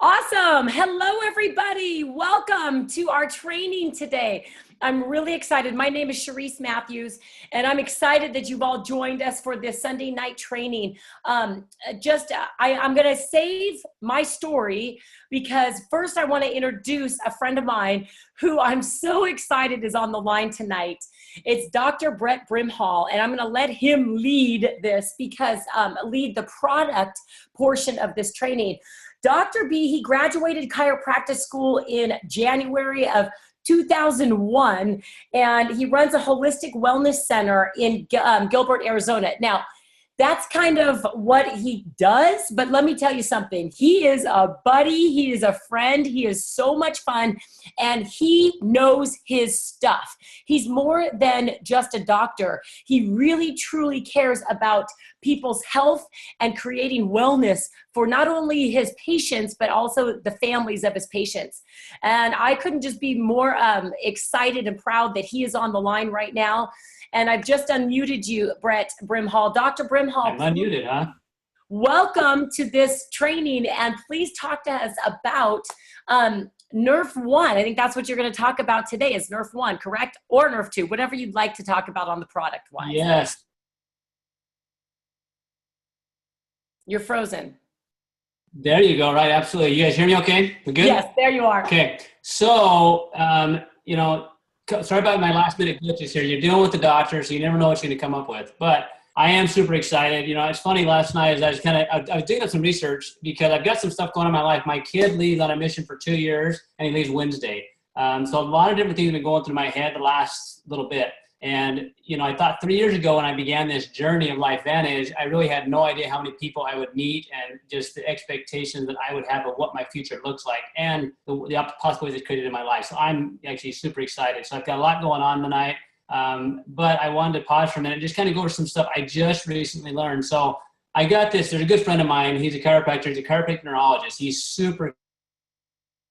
Awesome. Hello, everybody. Welcome to our training today. I'm really excited. My name is Cherise Matthews, and I'm excited that you've all joined us for this Sunday night training. I'm going to save my story because first I want to introduce a friend of mine who I'm so excited is on the line tonight. It's Dr. Brett Brimhall, and I'm going to let him lead this because lead the product portion of this training. Dr. B, he graduated chiropractic school in January of 2001, and he runs a holistic wellness center in Gilbert, Arizona. Now, that's kind of what he does, but let me tell you something. He is a buddy, he is a friend, he is so much fun, and he knows his stuff. He's more than just a doctor. He really, truly cares about people's health and creating wellness for not only his patients, but also the families of his patients. And I couldn't just be more excited and proud that he is on the line right now. And I've just unmuted you, Brett Brimhall. Dr. Brimhall. I'm unmuted, huh? Welcome to this training, and please talk to us about Nerf 1. I think that's what you're going to talk about today is Nerf 1, correct? Or Nerf 2, whatever you'd like to talk about on the product wise. Yes. You're frozen. There you go. Right. Absolutely. You guys hear me okay? We good? Yes, there you are. Okay. So, sorry about my last minute glitches here. You're dealing with the doctor, so you never know what you're going to come up with. But I am super excited. You know, it's funny, last night as I was doing some research because I've got some stuff going on in my life. My kid leaves on a mission for 2 years, and he leaves Wednesday. So a lot of different things have been going through my head the last little bit. And, you know, I thought 3 years ago when I began this journey of Lifevantage, I really had no idea how many people I would meet and just the expectations that I would have of what my future looks like and the possibilities it created in my life. So I'm actually super excited. So I've got a lot going on tonight, but I wanted to pause for a minute and just kind of go over some stuff I just recently learned. So I got this. There's a good friend of mine. He's a chiropractor. He's a chiropractic neurologist.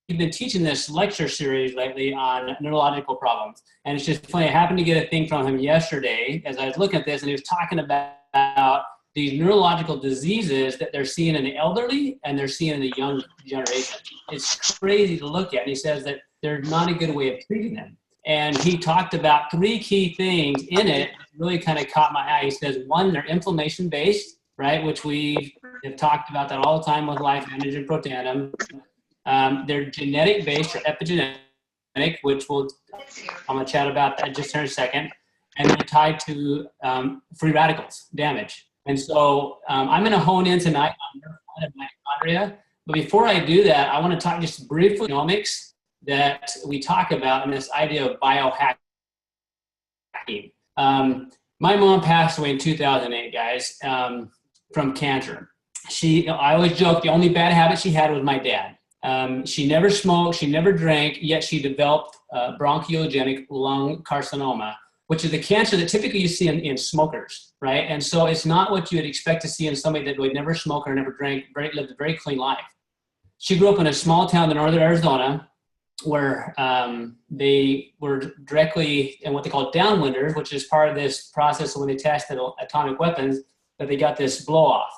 We've been teaching this lecture series lately on neurological problems. And it's just funny, I happened to get a thing from him yesterday as I was looking at this, and he was talking about these neurological diseases that they're seeing in the elderly and they're seeing in the young generation. It's crazy to look at. And he says that there's not a good way of treating them. And he talked about 3 key things in it that really kind of caught my eye. He says, one, they're inflammation-based, right, which we have talked about that all the time with Lifevantage and Protandim. They're genetic-based or epigenetic, which I'm going to chat about that just in a second. And they're tied to free radicals damage. And so I'm going to hone in tonight on mitochondria. But before I do that, I want to talk just briefly about genomics that we talk about in this idea of biohacking. My mom passed away in 2008, guys, from cancer. I always joke, the only bad habit she had was my dad. She never smoked, she never drank, yet she developed bronchiogenic lung carcinoma, which is the cancer that typically you see in smokers, right? And so it's not what you would expect to see in somebody that would never smoke or never drank, lived a very clean life. She grew up in a small town in northern Arizona where they were directly in what they call downwinders, which is part of this process of when they tested atomic weapons, that they got this blow off.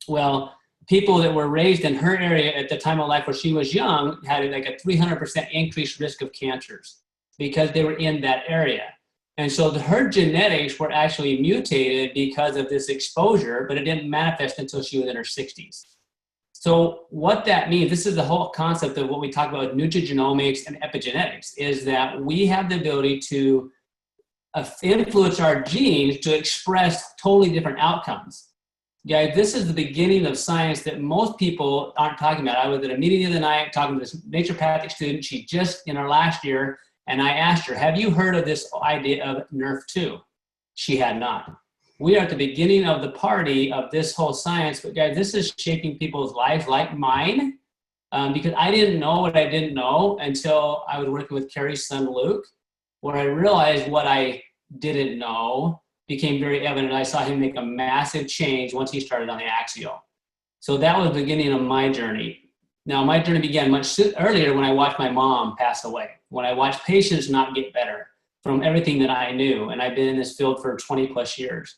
Well, people that were raised in her area at the time of life where she was young had like a 300% increased risk of cancers because they were in that area. And so her genetics were actually mutated because of this exposure, but it didn't manifest until she was in her 60s. So what that means, this is the whole concept of what we talk about with nutrigenomics and epigenetics, is that we have the ability to influence our genes to express totally different outcomes. Guys, this is the beginning of science that most people aren't talking about. I was at a meeting the other night talking to this naturopathic student. She just in her last year, and I asked her, have you heard of this idea of Nerf 2? She had not. We are at the beginning of the party of this whole science, but guys, this is shaping people's lives like mine, because I didn't know what I didn't know until I was working with Carrie's son, Luke, where I realized what I didn't know became very evident. I saw him make a massive change once he started on the Axial. So that was the beginning of my journey. Now, my journey began much earlier when I watched my mom pass away, when I watched patients not get better from everything that I knew. And I've been in this field for 20 plus years.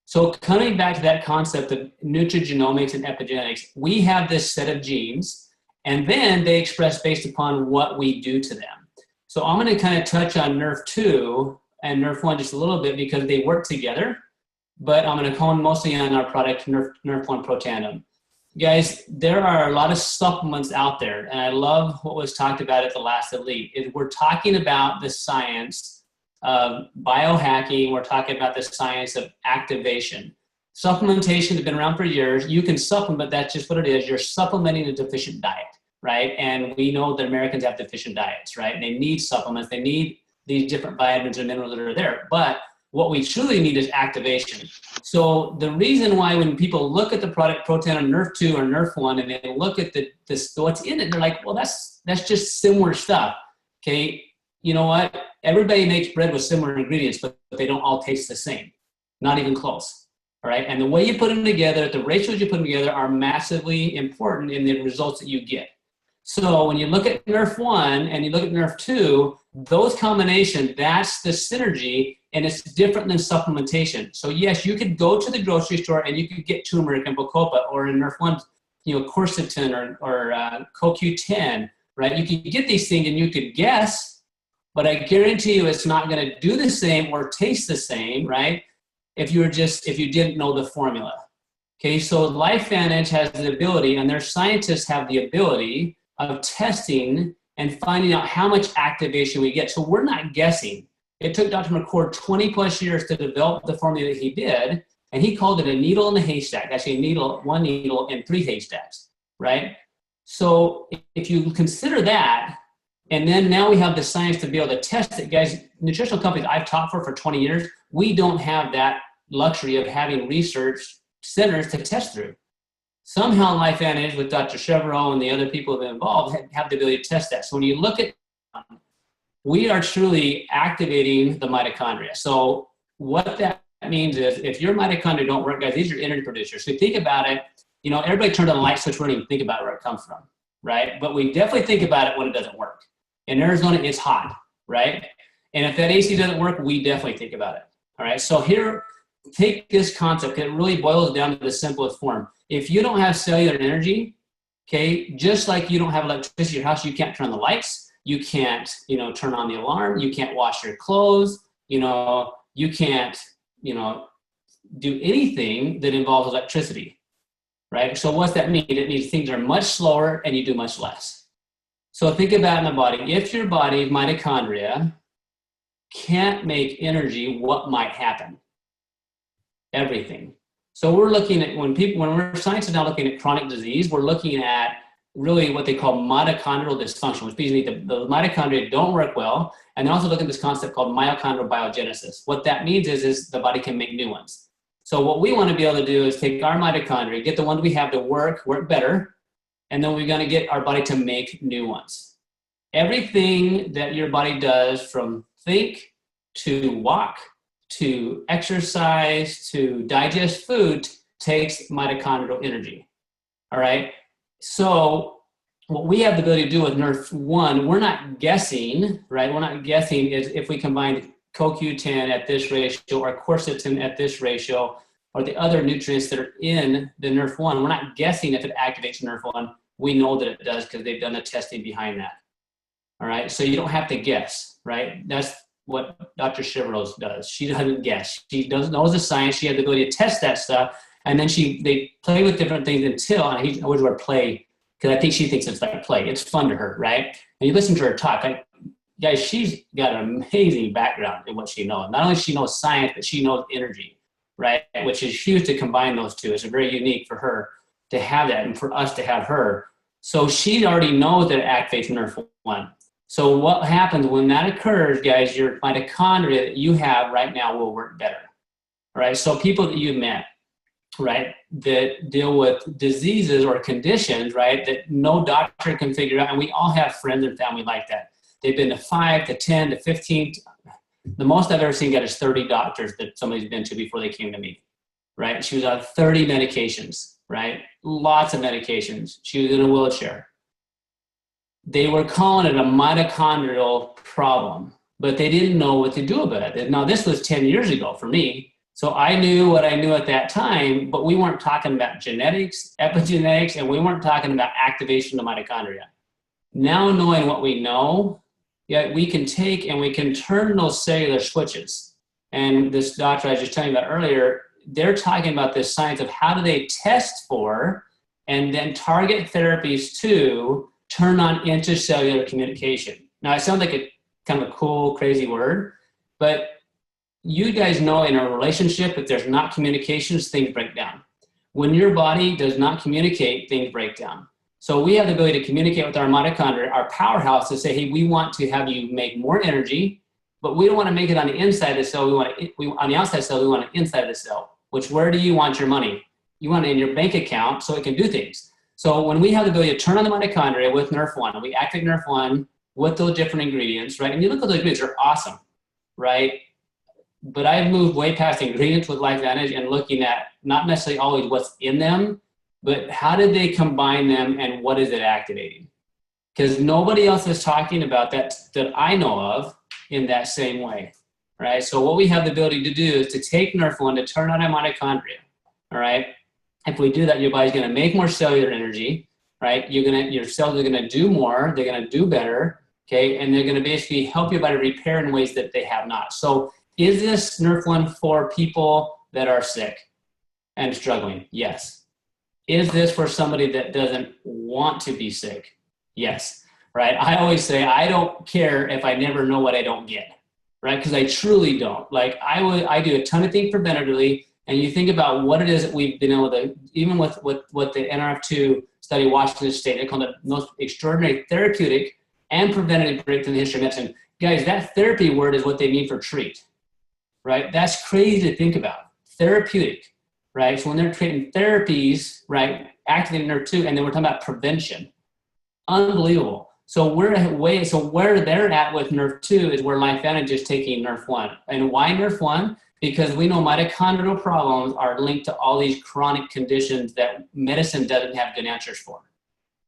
So coming back to that concept of nutrigenomics and epigenetics, we have this set of genes, And then they express based upon what we do to them. So I'm going to kind of touch on Nerf 2 and Nerf 1 just a little bit because they work together, but I'm going to hone mostly on our product, Nerf 1 Pro Tandem. Guys, there are a lot of supplements out there, and I love what was talked about at the last Elite. We're talking about the science of biohacking. We're talking about the science of activation. Supplementation has been around for years. You can supplement, that's just what it is. You're supplementing a deficient diet, right? And we know that Americans have deficient diets, right? And they need supplements. They need these different vitamins and minerals that are there. But what we truly need is activation. So the reason why when people look at the product Pro Tandem Nerf 2 or Nerf 1 and they look at what's in it, they're like, well, that's just similar stuff. Okay, you know what? Everybody makes bread with similar ingredients, but they don't all taste the same. Not even close. All right. And the way you put them together, the ratios you put them together are massively important in the results that you get. So when you look at Nerf 1 and you look at Nerf 2, those combinations, that's the synergy, and it's different than supplementation. So yes, you could go to the grocery store and you could get turmeric and bacopa, or in Nerf 1, quercetin or CoQ10, right? You could get these things and you could guess, but I guarantee you it's not going to do the same or taste the same, right? If you didn't know the formula. Okay, so Lifevantage has the ability, and their scientists have the ability of testing and finding out how much activation we get. So we're not guessing. It took Dr. McCord 20 plus years to develop the formula that he did, and he called it a needle in a haystack. Actually, one needle in 3 haystacks, right? So if you consider that, and then now we have the science to be able to test it. Guys, nutritional companies I've taught for 20 years, we don't have that luxury of having research centers to test through. Somehow Lifevantage with Dr. Chevreau and the other people that are involved have the ability to test that. So when you look at, we are truly activating the mitochondria. So what that means is if your mitochondria don't work, guys, these are energy producers. So think about it, everybody turned on the light switch, we don't even think about where it comes from, right? But we definitely think about it when it doesn't work. In Arizona, it's hot, right? And if that AC doesn't work, we definitely think about it, all right? So here, take this concept. It really boils down to the simplest form. If you don't have cellular energy, okay, just like you don't have electricity in your house, you can't turn on the lights, you can't, turn on the alarm, you can't wash your clothes, you can't, do anything that involves electricity, right? So what's that mean? It means things are much slower and you do much less. So think about in the body. If your body, mitochondria, can't make energy, what might happen? Everything. So we're looking at when we're science is now looking at chronic disease, we're looking at really what they call mitochondrial dysfunction, which means the mitochondria don't work well. And they also look at this concept called mitochondrial biogenesis. What that means is the body can make new ones. So what we want to be able to do is take our mitochondria, get the ones we have to work better, and then we're going to get our body to make new ones. Everything that your body does, from think to walk to exercise to digest food, takes mitochondrial energy. All right. So what we have the ability to do with Nerf 1, we're not guessing, right? We're not guessing is if we combine CoQ10 at this ratio or quercetin at this ratio or the other nutrients that are in the Nerf 1. We're not guessing if it activates Nerf 1. We know that it does because they've done the testing behind that. All right. So you don't have to guess, right? That's what Dr. Chevreau does. She doesn't guess. She knows the science. She has the ability to test that stuff. And then they play with different things until, and I always word play, because I think she thinks it's like play. It's fun to her, right? And you listen to her talk. Guys, she's got an amazing background in what she knows. Not only she knows science, but she knows energy, right? Which is huge to combine those two. It's very unique for her to have that and for us to have her. So she already knows that it activates Nerf 1. So what happens when that occurs, guys, your mitochondria that you have right now will work better. All right, so people that you met, right, that deal with diseases or conditions, right, that no doctor can figure out, and we all have friends and family like that. They've been to 5 to 10 to 15. The most I've ever seen, guys, is 30 doctors that somebody's been to before they came to me, right? She was on 30 medications, right? Lots of medications. She was in a wheelchair. They were calling it a mitochondrial problem, but they didn't know what to do about it. Now, this was 10 years ago for me. So I knew what I knew at that time, but we weren't talking about genetics, epigenetics, but we weren't talking about genetics, epigenetics, and we weren't talking about activation of mitochondria. Now knowing what we know, yeah, we can take and we can turn those cellular switches. And this doctor I was just telling you about earlier, they're talking about this science of how do they test for and then target therapies to turn on intercellular communication. Now, it sounds like a kind of a cool, crazy word, but you guys know in a relationship, if there's not communications, things break down. When your body does not communicate, things break down. So we have the ability to communicate with our mitochondria, our powerhouse, to say, hey, we want to have you make more energy, but we don't want to make it on the inside of the cell. On the outside cell, we want it inside of the cell, which where do you want your money? You want it in your bank account so it can do things. So when we have the ability to turn on the mitochondria with NRF1, and we activate NRF1 with those different ingredients, right? And you look at those ingredients, they're awesome, right? But I've moved way past ingredients with Lifevantage and looking at not necessarily always what's in them, but how did they combine them and what is it activating? Because nobody else is talking about that I know of in that same way, right? So what we have the ability to do is to take NRF1 to turn on our mitochondria, all right? If we do that, your body's gonna make more cellular energy, right? Your cells are gonna do more, they're gonna do better, okay? And they're gonna basically help your body repair in ways that they have not. So is this NRF1 for people that are sick and struggling? Yes. Is this for somebody that doesn't want to be sick? Yes, right? I always say, I don't care if I never know what I don't get, right? Because I truly don't. Like I do a ton of things preventatively, and you think about what it is that we've been able to, even with what the NRF2 study Washington State, they call the most extraordinary therapeutic and preventative breakthrough in the history of medicine. Guys, that therapy word is what they mean for treat, right? That's crazy to think about. Therapeutic, right? So when they're creating therapies, right, activating NRF2, and then we're talking about prevention. Unbelievable. So where they're at with NRF2 is where Lifevantage is taking NRF1. And why NRF1? Because we know mitochondrial problems are linked to all these chronic conditions that medicine doesn't have good answers for.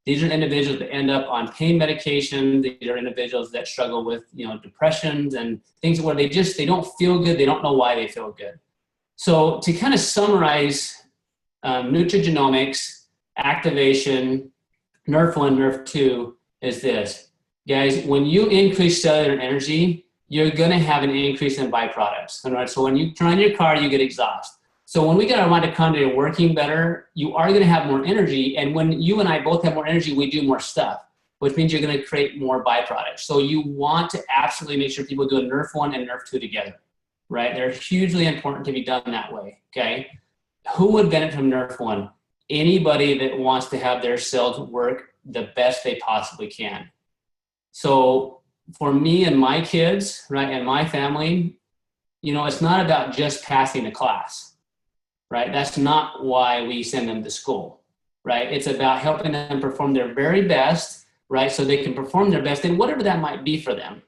These are individuals that end up on pain medication. These are individuals that struggle with, depressions and things where they don't feel good. They don't know why they feel good. So to kind of summarize nutrigenomics, activation, NRF1, NRF2 is this. Guys, when you increase cellular energy, you're going to have an increase in byproducts. All right? So when you turn on your car, you get exhaust. So when we get our mitochondria working better, you are going to have more energy. And when you and I both have more energy, we do more stuff, which means you're going to create more byproducts. So you want to absolutely make sure people do a NRF1 and NRF2 together, right? They're hugely important to be done that way, okay? Who would benefit from NRF1? Anybody that wants to have their cells work the best they possibly can. So for me and my kids, right, and my family, it's not about just passing a class, right? That's not why we send them to school, right? It's about helping them perform their very best, right? So they can perform their best in whatever that might be for them,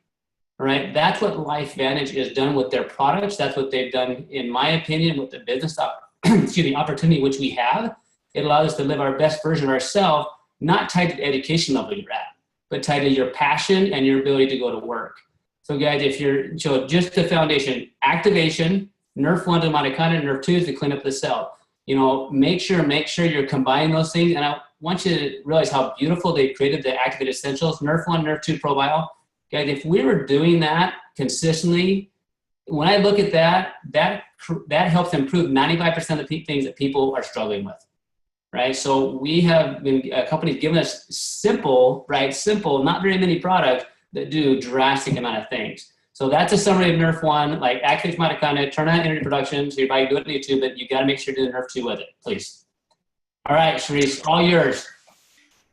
right? That's what Lifevantage has done with their products. That's what they've done, in my opinion, with the business opportunity which we have. It allows us to live our best version of ourselves, not tied to the education level you're at, but tied to your passion and your ability to go to work. So guys, so just the foundation, activation, NRF1 to mitochondria, NRF2 is to clean up the cell. Make sure you're combining those things. And I want you to realize how beautiful they created the activated essentials, NRF1, NRF2 probio. Guys, if we were doing that consistently, when I look at that helps improve 95% of the things that people are struggling with. Right, so we have been companies giving us simple, not very many products that do drastic amount of things. So that's a summary of NRF1, like activates mitochondria, turn on energy production. So your body do it on YouTube, but you got to make sure to do NRF2 with it, please. All right, Cherise, all yours.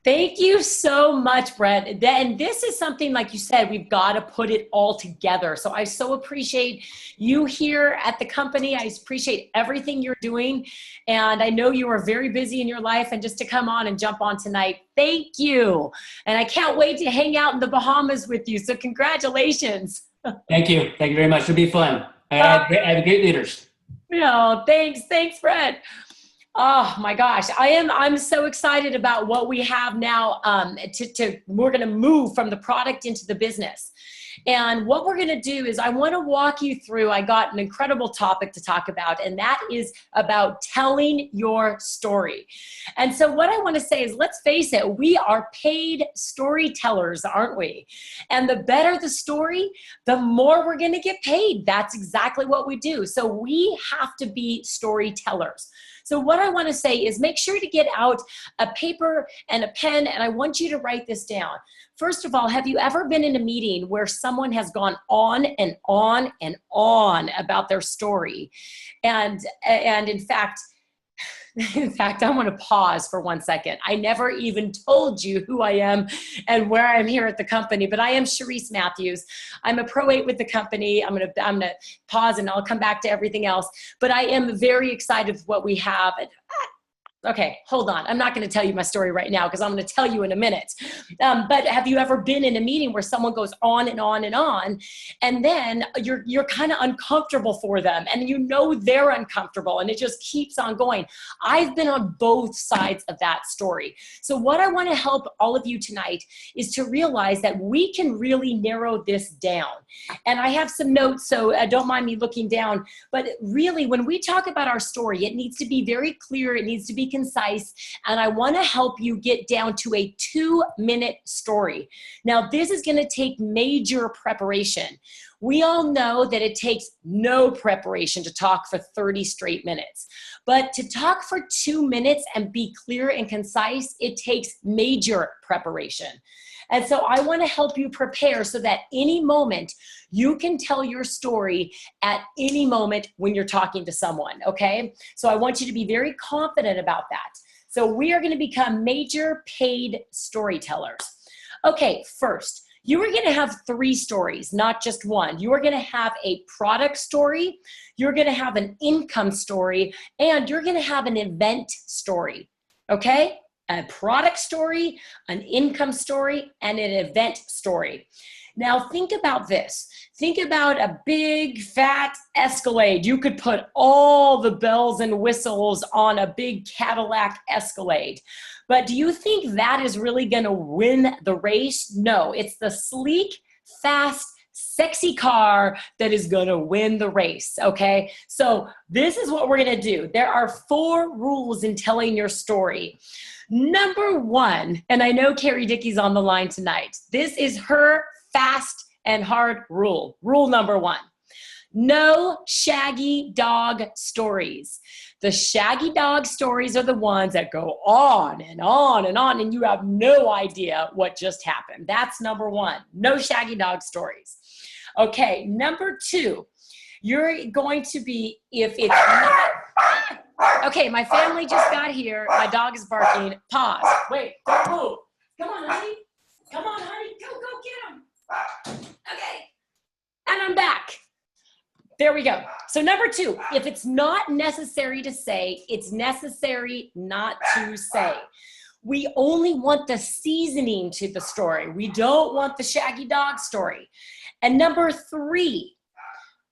Thank you so much, Brett. And this is something, like you said, we've got to put it all together. So I so appreciate you here at the company. I appreciate everything you're doing. And I know you are very busy in your life, and just to come on and jump on tonight, thank you. And I can't wait to hang out in the Bahamas with you. So congratulations. Thank you. Thank you very much. It'll be fun. I have great leaders. Thanks, Brett. Oh my gosh, I'm so excited about what we have now. We're going to move from the product into the business. And what we're going to do is I want to walk you through, I got an incredible topic to talk about, and that is about telling your story. And so what I want to say is, let's face it, we are paid storytellers, aren't we? And the better the story, the more we're going to get paid. That's exactly what we do. So we have to be storytellers. So what I want to say is, make sure to get out a paper and a pen, and I want you to write this down. First of all, have you ever been in a meeting where someone has gone on and on and on about their story? And in fact, I want to pause for 1 second. I never even told you who I am and where I'm here at the company, but I am Cherise Matthews. I'm a Pro 8 with the company. I'm gonna pause and I'll come back to everything else. But I am very excited with what we have. Okay, hold on. I'm not going to tell you my story right now because I'm going to tell you in a minute. But have you ever been in a meeting where someone goes on and on and on, and then you're kind of uncomfortable for them, and you know they're uncomfortable, and it just keeps on going? I've been on both sides of that story. So what I want to help all of you tonight is to realize that we can really narrow this down. And I have some notes, so don't mind me looking down. But really, when we talk about our story, it needs to be very clear. It needs to be concise, and I want to help you get down to a 2-minute story. Now, this is going to take major preparation. We all know that it takes no preparation to talk for 30 straight minutes, but to talk for 2 minutes and be clear and concise, it takes major preparation. And so I want to help you prepare so that any moment you can tell your story at any moment when you're talking to someone, okay? So I want you to be very confident about that. So we are going to become major paid storytellers. Okay, first, you are going to have 3 stories, not just one. You are going to have a product story, you're going to have an income story, and you're going to have an event story, okay? A product story, an income story, and an event story. Now think about this. Think about a big fat Escalade. You could put all the bells and whistles on a big Cadillac Escalade. But do you think that is really going to win the race? No, it's the sleek, fast, sexy car that is going to win the race, okay? So this is what we're going to do. There are 4 rules in telling your story. Number 1, and I know Carrie Dickey's on the line tonight. This is her fast and hard rule. Rule number 1. No shaggy dog stories. The shaggy dog stories are the ones that go on and on and on, and you have no idea what just happened. That's number 1. No shaggy dog stories. Okay, number 2, you're going to be, if it's not, okay, my family just got here. My dog is barking. Pause. Wait, don't move. Come on, honey. Come on, honey. Go get him. Okay, and I'm back. There we go. So number 2, if it's not necessary to say, it's necessary not to say. We only want the seasoning to the story. We don't want the shaggy dog story. And number 3,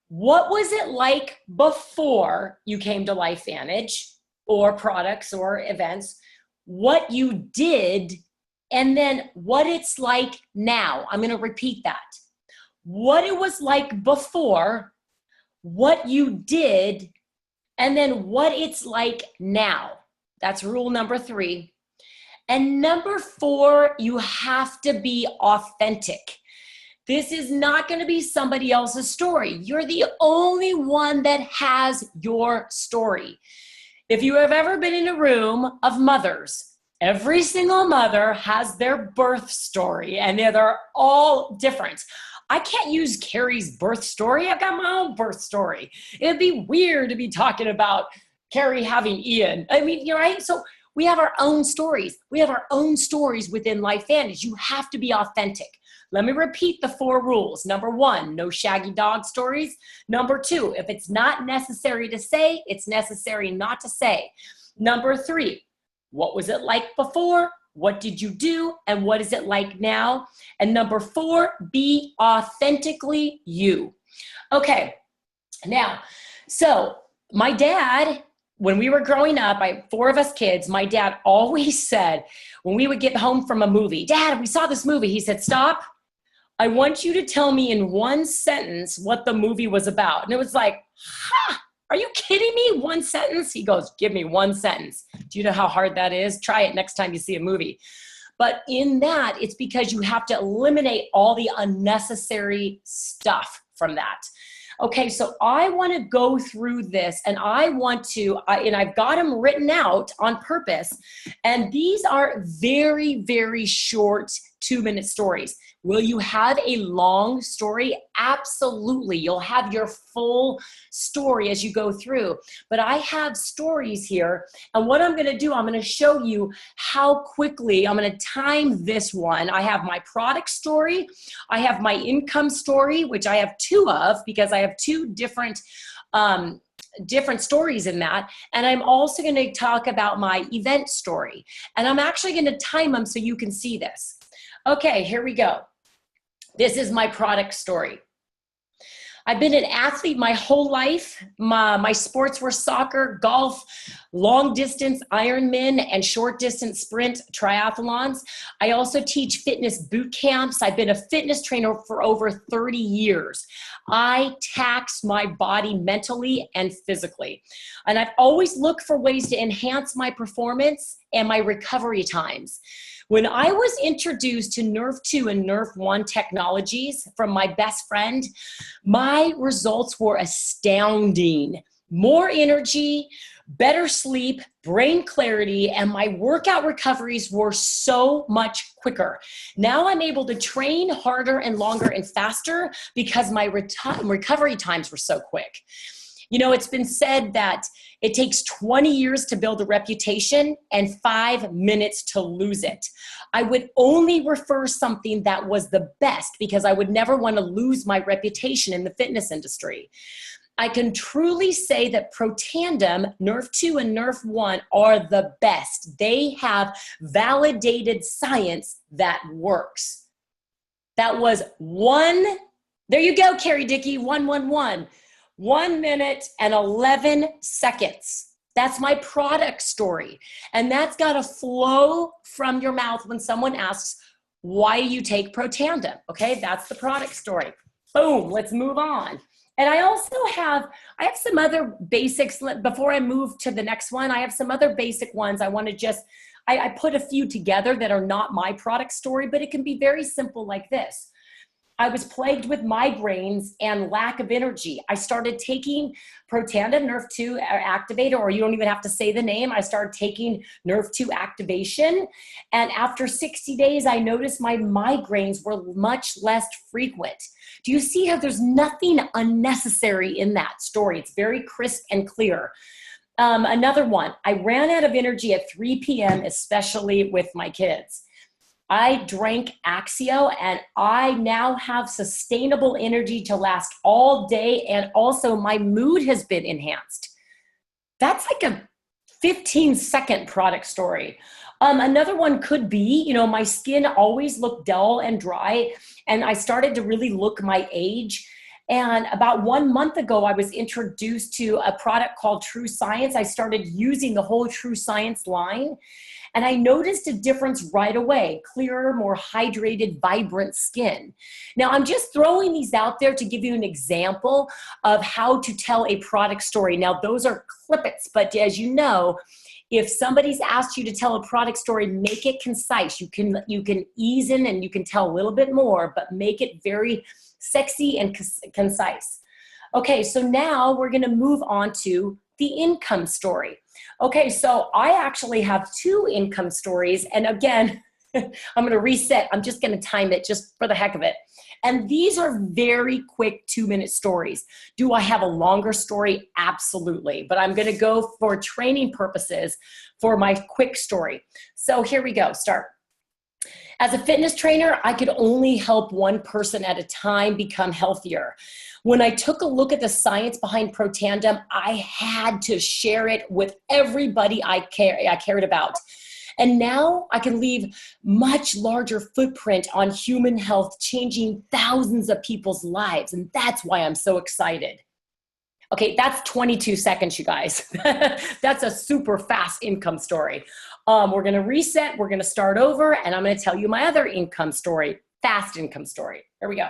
what was it like before you came to Lifevantage or products or events? What you did, and then what it's like now. I'm going to repeat that. What it was like before, what you did, and then what it's like now. That's rule number 3. And number 4, you have to be authentic. This is not going to be somebody else's story. You're the only one that has your story. If you have ever been in a room of mothers, every single mother has their birth story, and they're all different. I can't use Carrie's birth story. I've got my own birth story. It'd be weird to be talking about Carrie having Ian. I mean, you're right. So we have our own stories. We have our own stories within Lifevantage. You have to be authentic. Let me repeat the 4 rules. Number 1, no shaggy dog stories. Number 2, if it's not necessary to say, it's necessary not to say. Number 3, what was it like before? What did you do? And what is it like now? And number 4, be authentically you. Okay, now, so my dad, when we were growing up, 4 of us kids, my dad always said, when we would get home from a movie, Dad, we saw this movie. He said, stop. I want you to tell me in one sentence what the movie was about. And it was like, are you kidding me? One sentence? He goes, give me one sentence. Do you know how hard that is? Try it next time you see a movie. But in that, it's because you have to eliminate all the unnecessary stuff from that. Okay, so I want to go through this, and I want to, and I've got them written out on purpose, and these are very, very short 2-minute stories. Will you have a long story? Absolutely. You'll have your full story as you go through. But I have stories here, and what I'm going to do, I'm going to show you how quickly I'm going to time this one. I have my product story. I have my income story, which I have 2 of because I have 2 different stories in that. And I'm also going to talk about my event story. And I'm actually going to time them so you can see this. Okay, here we go. This is my product story. I've been an athlete my whole life. My sports were soccer, golf, long distance Ironman, and short distance sprint triathlons. I also teach fitness boot camps. I've been a fitness trainer for over 30 years. I tax my body mentally and physically. And I've always looked for ways to enhance my performance and my recovery times. When I was introduced to Nerve 2 and Nerve 1 technologies from my best friend, my results were astounding. More energy, better sleep, brain clarity, and my workout recoveries were so much quicker. Now I'm able to train harder and longer and faster because my recovery times were so quick. You know, it's been said that it takes 20 years to build a reputation and 5 minutes to lose it. I would only refer something that was the best because I would never want to lose my reputation in the fitness industry. I can truly say that Protandim, Nerve 2 and Nerve 1 are the best. They have validated science that works. That was there you go, Carrie Dickey, 111. 1 minute and 11 seconds. That's my product story. And that's got to flow from your mouth when someone asks, why you take Protandim? Okay, that's the product story. Boom, let's move on. And I also have some other basics. Before I move to the next one, I have some other basic ones. I want to I put a few together that are not my product story, but it can be very simple like this. I was plagued with migraines and lack of energy. I started taking Protandim Nerve 2 Activator, or you don't even have to say the name. I started taking Nerve 2 Activation. And after 60 days, I noticed my migraines were much less frequent. Do you see how there's nothing unnecessary in that story? It's very crisp and clear. Another one, I ran out of energy at 3 p.m., especially with my kids. I drank Axio, and I now have sustainable energy to last all day, and also my mood has been enhanced. That's like a 15-second product story. Another one could be, you know, my skin always looked dull and dry, and I started to really look my age. And about 1 month ago, I was introduced to a product called True Science. I started using the whole True Science line. And I noticed a difference right away, clearer, more hydrated, vibrant skin. Now, I'm just throwing these out there to give you an example of how to tell a product story. Now, those are clippets, but as you know, if somebody's asked you to tell a product story, make it concise. You can ease in and you can tell a little bit more, but make it very sexy and concise. Okay, so now we're gonna move on to the income story. Okay, so I actually have 2 income stories. And again, I'm going to reset. I'm just going to time it just for the heck of it. And these are very quick 2-minute stories. Do I have a longer story? Absolutely. But I'm going to go for training purposes for my quick story. So here we go. Start. As a fitness trainer, I could only help one person at a time become healthier. When I took a look at the science behind Protandim, I had to share it with everybody I cared about. And now I can leave much larger footprint on human health, changing thousands of people's lives. And that's why I'm so excited. Okay, that's 22 seconds, you guys. That's a super fast income story. We're gonna reset, we're gonna start over, and I'm gonna tell you my other income story. fast income story. Here we go.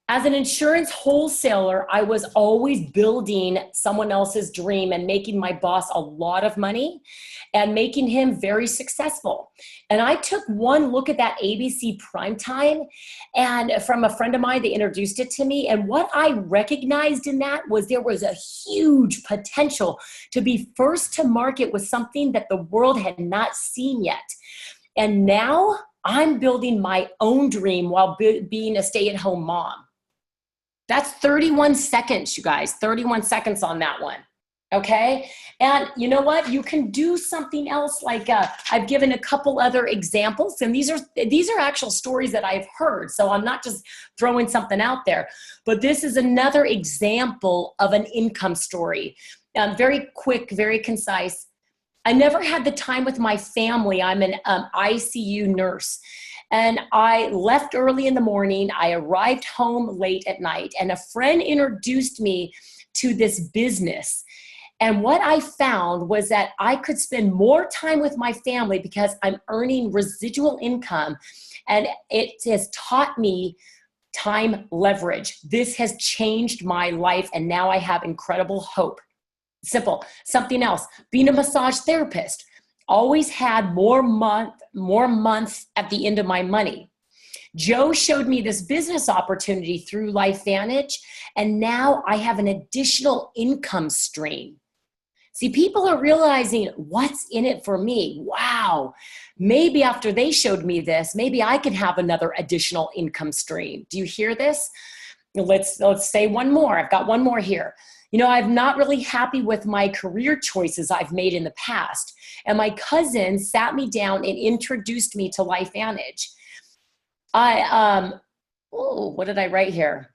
As an insurance wholesaler, I was always building someone else's dream and making my boss a lot of money and making him very successful. And I took one look at that ABC primetime, and from a friend of mine, they introduced it to me. And what I recognized in that was there was a huge potential to be first to market with something that the world had not seen yet. And now I'm building my own dream while being a stay-at-home mom. That's 31 seconds, you guys, 31 seconds on that one, okay? And you know what? You can do something else like I've given a couple other examples, and these are actual stories that I've heard, so I'm not just throwing something out there, but this is another example of an income story. Very quick, very concise. I never had the time with my family. I'm an ICU nurse. And I left early in the morning. I arrived home late at night, and a friend introduced me to this business. And what I found was that I could spend more time with my family because I'm earning residual income, and it has taught me time leverage. This has changed my life, and now I have incredible hope. Simple. Something else, being a massage therapist. Always had more months at the end of my money. Joe showed me this business opportunity through Lifevantage, and now I have an additional income stream. See, people are realizing what's in it for me. Wow, maybe after they showed me this, maybe I could have another additional income stream. Do you hear this? Let's say one more. I've got one more here. You know, I'm not really happy with my career choices I've made in the past. And my cousin sat me down and introduced me to Lifevantage. What did I write here?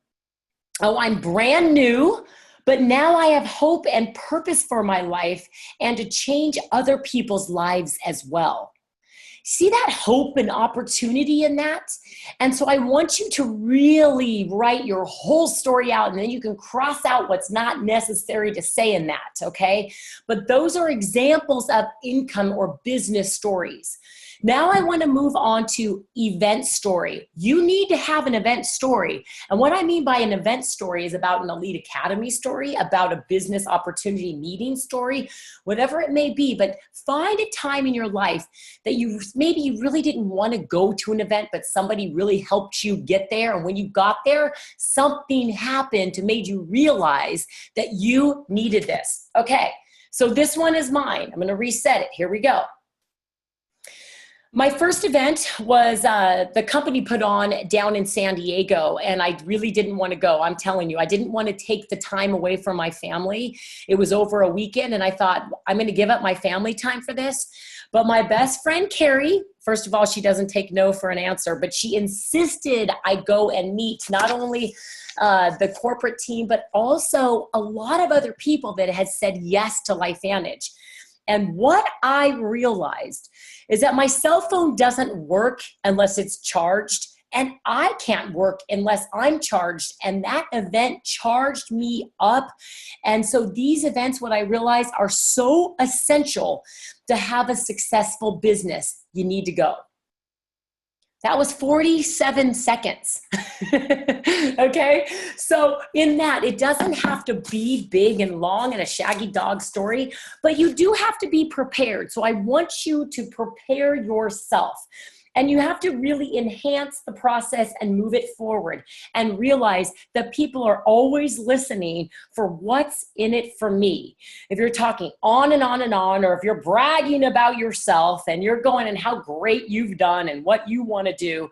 Oh, I'm brand new, but now I have hope and purpose for my life and to change other people's lives as well. See that hope and opportunity in that? And so I want you to really write your whole story out, and then you can cross out what's not necessary to say in that, okay? But those are examples of income or business stories. Now I want to move on to event story. You need to have an event story. And what I mean by an event story is about an elite academy story, about a business opportunity meeting story, whatever it may be. But find a time in your life that maybe you really didn't want to go to an event, but somebody really helped you get there. And when you got there, something happened to made you realize that you needed this. Okay, so this one is mine. I'm going to reset it. Here we go. My first event was the company put on down in San Diego, and I really didn't want to go. I'm telling you, I didn't want to take the time away from my family. It was over a weekend, and I thought, I'm going to give up my family time for this. But my best friend, Carrie, first of all, she doesn't take no for an answer, but she insisted I go and meet not only the corporate team, but also a lot of other people that had said yes to Lifevantage. And what I realized is that my cell phone doesn't work unless it's charged, and I can't work unless I'm charged, and that event charged me up. And so these events, what I realized, are so essential to have a successful business. You need to go. That was 47 seconds. Okay? So in that, it doesn't have to be big and long and a shaggy dog story, but you do have to be prepared. So I want you to prepare yourself. And you have to really enhance the process and move it forward and realize that people are always listening for what's in it for me. If you're talking on and on and on, or if you're bragging about yourself and you're going and how great you've done and what you want to do,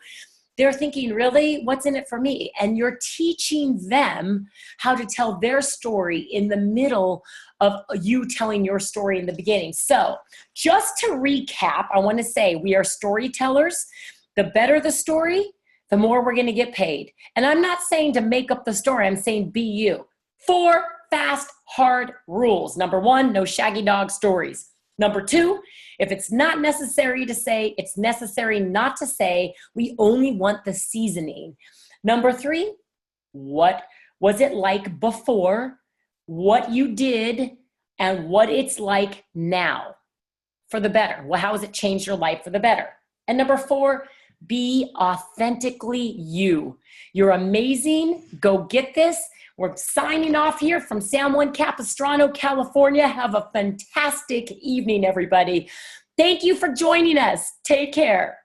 they're thinking, really, what's in it for me? And you're teaching them how to tell their story in the middle of you telling your story in the beginning. So just to recap, I want to say we are storytellers. The better the story, the more we're going to get paid. And I'm not saying to make up the story. I'm saying be you. 4 fast, hard rules. Number 1, no shaggy dog stories. Number 2, if it's not necessary to say, it's necessary not to say. We only want the seasoning. Number 3, what was it like before, what you did, and what it's like now for the better. Well, how has it changed your life for the better? And number 4, Be authentically you. You're amazing. Go get this. We're signing off here from San Juan Capistrano, California. Have a fantastic evening, everybody. Thank you for joining us. Take care.